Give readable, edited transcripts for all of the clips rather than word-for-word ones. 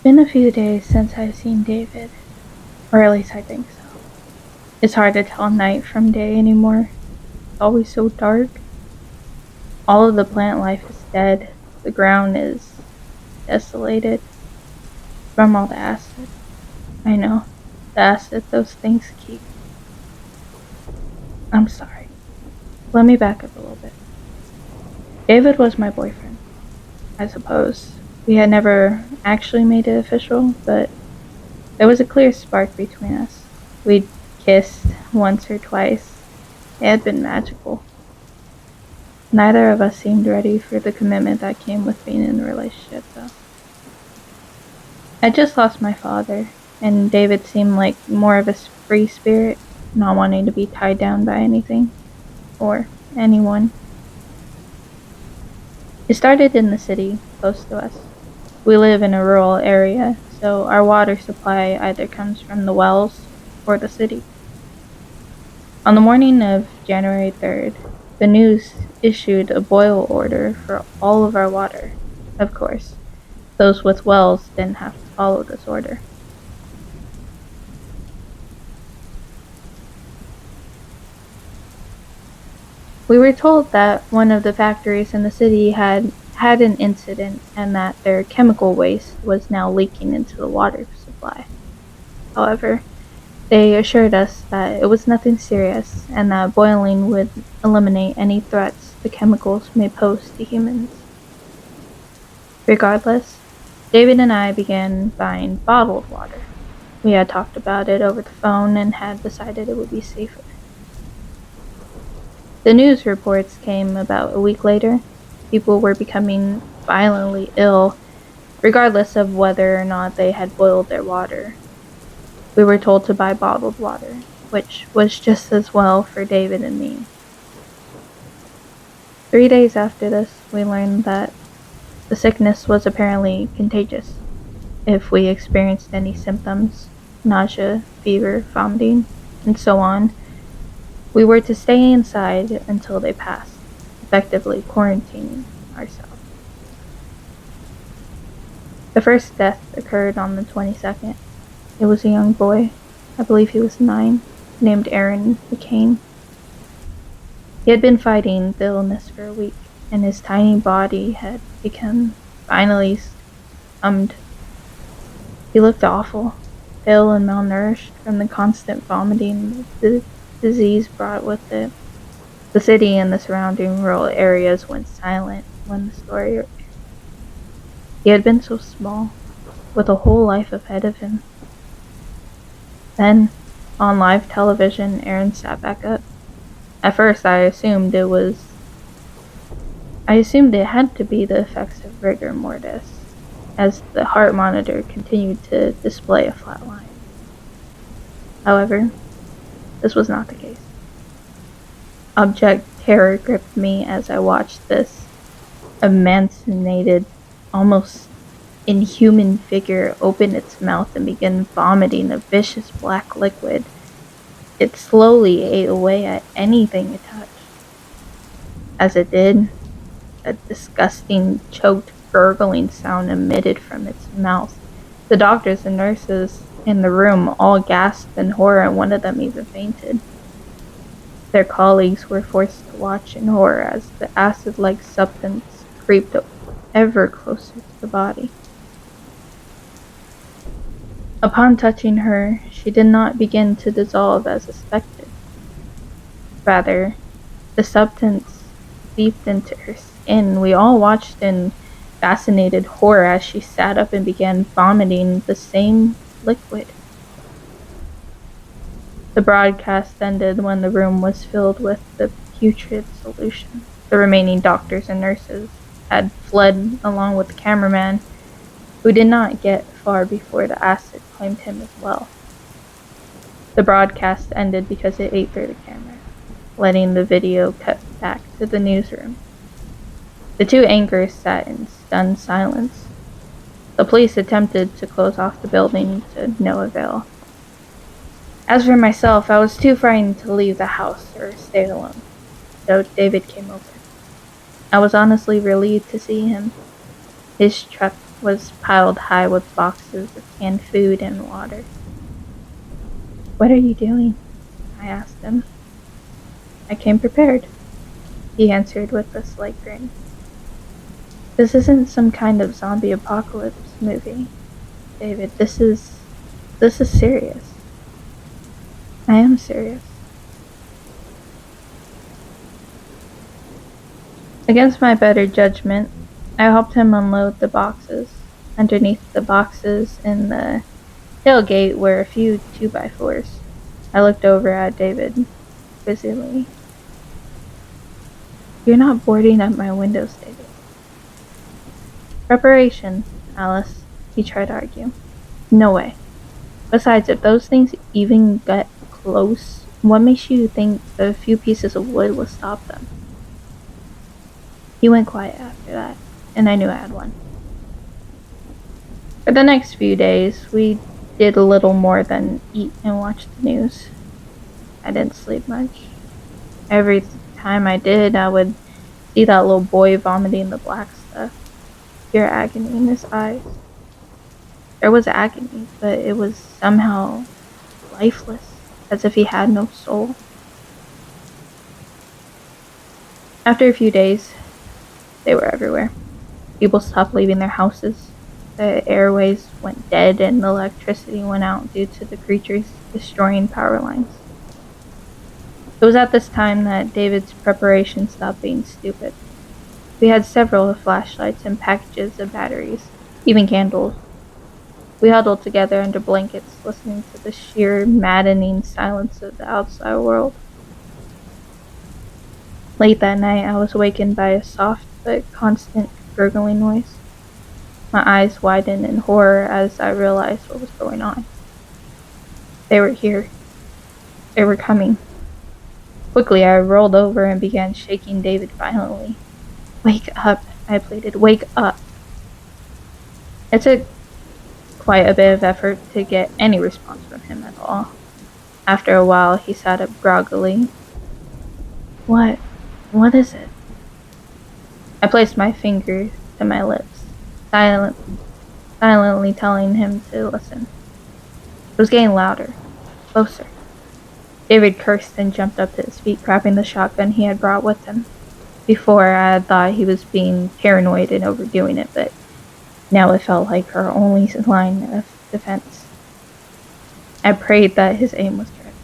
been a few days since I've seen David, or at least I think so. It's hard to tell night from day anymore. It's always so dark. All of the plant life is dead. The ground is desolated from all the acid. I know, the acid those things keep. I'm sorry. Let me back up a little bit. David was my boyfriend, I suppose. We had never actually made it official, but there was a clear spark between us. We'd kissed once or twice. It had been magical. Neither of us seemed ready for the commitment that came with being in a relationship, though. I just lost my father, and David seemed like more of a free spirit, not wanting to be tied down by anything or anyone. It started in the city, close to us. We live in a rural area, so our water supply either comes from the wells or the city. On the morning of January 3rd, the news issued a boil order for all of our water. Of course, those with wells didn't have to follow this order. We were told that one of the factories in the city had an incident and that their chemical waste was now leaking into the water supply. However, they assured us that it was nothing serious and that boiling would eliminate any threats the chemicals may pose to humans. Regardless, David and I began buying bottled water. We had talked about it over the phone and had decided it would be safer. The news reports came about a week later. People were becoming violently ill, regardless of whether or not they had boiled their water. We were told to buy bottled water, which was just as well for David and me. 3 days after this, we learned that the sickness was apparently contagious. If we experienced any symptoms, nausea, fever, vomiting, and so on, we were to stay inside until they passed, effectively quarantining ourselves. The first death occurred on the 22nd. It was a young boy, I believe he was 9, named Aaron McCain. He had been fighting the illness for a week, and his tiny body had become finally numbed. He looked awful, pale and malnourished from the constant vomiting the disease brought with it. The city and the surrounding rural areas went silent when the story aired. He had been so small, with a whole life ahead of him. Then, on live television, Aaron sat back up. At first, I assumed it had to be the effects of rigor mortis, as the heart monitor continued to display a flat line. However, this was not the case. Abject terror gripped me as I watched this emaciated, almost inhuman figure open its mouth and begin vomiting a vicious black liquid. It slowly ate away at anything it touched. As it did, a disgusting, choked, gurgling sound emitted from its mouth. The doctors and nurses in the room all gasped in horror, and one of them even fainted. Their colleagues were forced to watch in horror as the acid-like substance creeped ever closer to the body. Upon touching her, she did not begin to dissolve as expected. Rather, the substance seeped into her skin. We all watched in fascinated horror as she sat up and began vomiting the same liquid. The broadcast ended when the room was filled with the putrid solution. The remaining doctors and nurses had fled along with the cameraman, who did not get far before the acid claimed him as well. The broadcast ended because it ate through the camera, letting the video cut back to the newsroom. The two anchors sat in stunned silence. The police attempted to close off the building to no avail. As for myself, I was too frightened to leave the house or stay alone, so David came over. I was honestly relieved to see him. His truck was piled high with boxes of canned food and water. "What are you doing?" I asked him. "I came prepared," he answered with a slight grin. "This isn't some kind of zombie apocalypse movie, David. This is serious." "I am serious." Against my better judgment, I helped him unload the boxes. Underneath the boxes in the tailgate were a few 2x4s. I looked over at David quizzically. "You're not boarding up my windows, David." "Preparation, Alice," he tried to argue. "No way. Besides, if those things even get close, what makes you think a few pieces of wood will stop them?" He went quiet after that, and I knew I had won. For the next few days, we did a little more than eat and watch the news. I didn't sleep much. Every time I did, I would see that little boy vomiting the black stuff, hear agony in his eyes. There was agony, but it was somehow lifeless, as if he had no soul. After a few days, they were everywhere. People stopped leaving their houses. The airways went dead and the electricity went out due to the creatures destroying power lines. It was at this time that David's preparation stopped being stupid. We had several flashlights and packages of batteries, even candles. We huddled together under blankets, listening to the sheer, maddening silence of the outside world. Late that night, I was awakened by a soft but constant gurgling noise. My eyes widened in horror as I realized what was going on. They were here. They were coming. Quickly, I rolled over and began shaking David violently. "Wake up," I pleaded. "Wake up." It took quite a bit of effort to get any response from him at all. After a while, he sat up groggily. What is it?" I placed my finger to my lips, silently telling him to listen. It was getting louder, closer. David cursed and jumped up to his feet, grabbing the shotgun he had brought with him. Before, I had thought he was being paranoid and overdoing it, but now it felt like our only line of defense. I prayed that his aim was correct.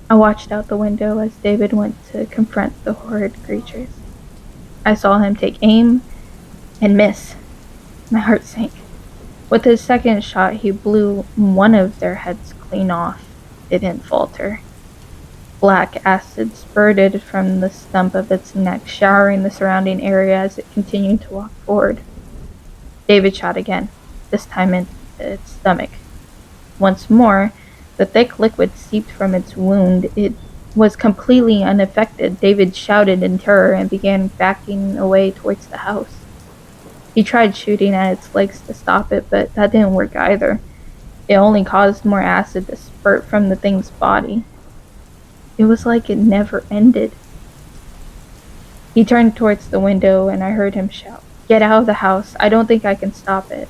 I watched out the window as David went to confront the horrid creatures. I saw him take aim and miss. My heart sank. With his second shot, he blew one of their heads clean off. It didn't falter. Black acid spurted from the stump of its neck, showering the surrounding area as it continued to walk forward. David shot again, this time into its stomach. Once more, the thick liquid seeped from its wound. It was completely unaffected. David shouted in terror and began backing away towards the house. He tried shooting at its legs to stop it, but that didn't work either. It only caused more acid to spurt from the thing's body. It was like it never ended. He turned towards the window and I heard him shout, "Get out of the house. I don't think I can stop it."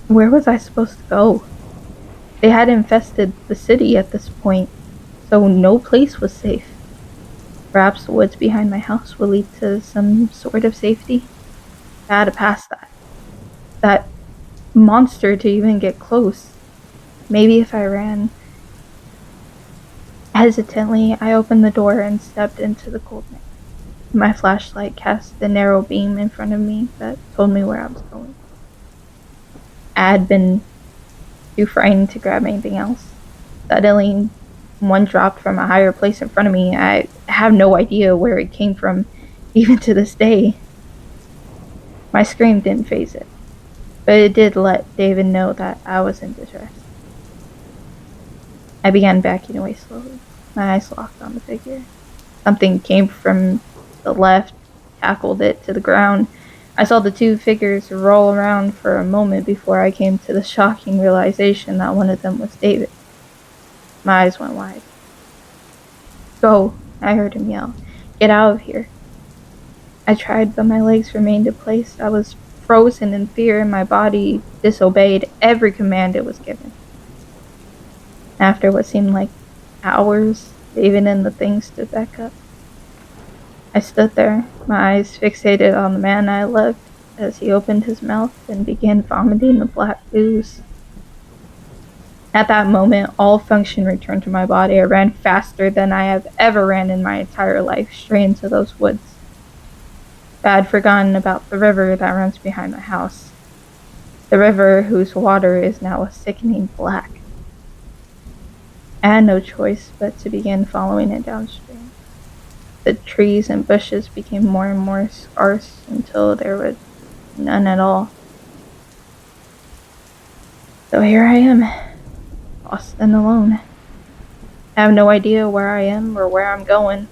Where was I supposed to go? They had infested the city at this point, so no place was safe. Perhaps the woods behind my house would lead to some sort of safety. I had to pass that. That monster to even get close. Maybe if I ran. Hesitantly, I opened the door and stepped into the cold night. My flashlight cast a narrow beam in front of me that told me where I was going. I had been too frightened to grab anything else. Suddenly, one dropped from a higher place in front of me. I have no idea where it came from, even to this day. My scream didn't faze it, but it did let David know that I was in distress. I began backing away slowly, my eyes locked on the figure. Something came from the left, tackled it to the ground. I saw the two figures roll around for a moment before I came to the shocking realization that one of them was David. My eyes went wide. "Go," I heard him yell. "Get out of here." I tried, but my legs remained in place. I was frozen in fear, and my body disobeyed every command it was given. After what seemed like hours, David and the thing stood back up. I stood there, my eyes fixated on the man I loved, as he opened his mouth and began vomiting the black ooze. At that moment, all function returned to my body. I ran faster than I have ever ran in my entire life, straight into those woods. I had forgotten about the river that runs behind my house. The river whose water is now a sickening black. I had no choice but to begin following it downstream. The trees and bushes became more and more sparse until there was none at all. So here I am, lost and alone. I have no idea where I am or where I'm going.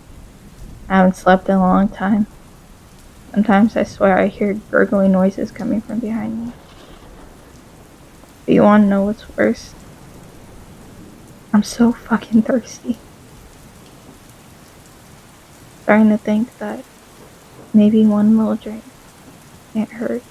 I haven't slept in a long time. Sometimes I swear I hear gurgling noises coming from behind me. But you wanna know what's worse? I'm so fucking thirsty. Starting to think that maybe one little drink can't hurt.